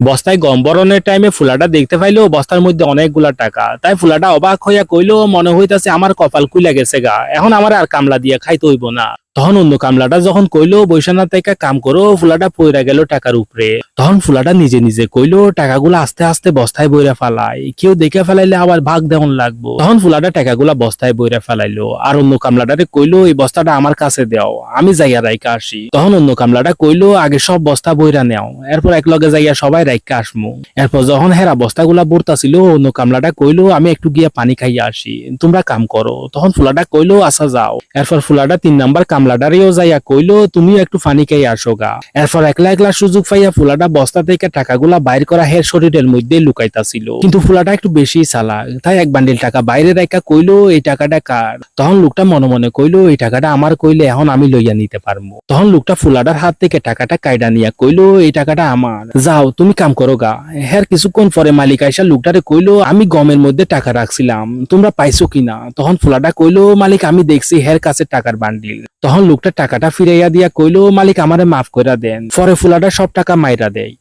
বস্তায় গম বরণের টাইমে ফুলাটা দেখতে পাইলো বস্তার মধ্যে অনেকগুলা টাকা। তাই ফুলাটা অবাক হইয়া কইলো, মনে হইতাছে আমার কপাল খুইলা গেছে গা, এখন আমার আর কামলা দিয়া খাইতে হইব না। তখন অন্য কামলাটা যখন কইলো বৈশানার থেকে কাম করো, ফুলাটা পইরা গেল টাকার উপরে। তখন ফুলাটা নিজে নিজে কইলো, টাকাগুলা আস্তে আস্তে বস্তায় বইরা ফেলাই, কেউ দেখে ফেলাইলে আবার ভাগ দেওয়ান লাগবো। তখন ফুলাটা টাকাগুলা বস্তায় বইরা ফেলাইলো, আর অন্য কামলাটারে কইলো এই বস্তাটা আমার কাছে দেও, আমি যাইয়া রাইকা আসি। তখন অন্য কামলাটা কইলো আগে সব বস্তা বইরা নেও, এরপর এক লগে যাইয়া সবাই রাইকা আসমু। এরপর যখন হেরা বস্তাগুলা বর্তাছিল, অন্য কামলাটা কইলো আমি একটু গিয়া পানি খাইয়া আসি, তোমরা কাম করো। তখন ফুলাটা কইলো আচ্ছা যাও। এরপর ফুলাটা 3 নাম্বার কামলাটারেও যাইয়া কইলো তুমিও একটু পানি খাইয়া আসো গা। এরপর একলা একলা সুযোগ পাইয়া ফুলাটা বস্তা থেকে টাকাগুলা বাইর করা হের শরীরের মধ্যে লুকাইতাছিল। কিন্তু ফুলাটা একটু বেশি চালাক, তাই এক বান্ডিল টাকা বাইরে রাইকা কইলো এই টাকাটা কার। তখন লোকটা মনে মনে কইলো এই টাকাটা আমার, কইলে এখন আমি লইয়া নিতে পারবো। তখন লোকটা ফুলাটার হাত থেকে টাকাটা কাইডা নিয়া কইলো এই টাকাটা আমার, যাও তুমি কাম করো গা। হের কিছুক্ষণ পরে মালিক আইসা লোকটারে কইলো আমি গমের মধ্যে টাকা রাখছিলাম, তোমরা পাইছো কিনা। তখন ফুলাটা কইলো মালিক আমি দেখছি হের কাছে টাকার বান্ডিল। তখন লোকটা টাকাটা ফিরাইয়া দিয়া কইলো মালিক আমারে মাফ কইরা দেন। পরে ফুলাটা সব টাকা মাইরা দেয়।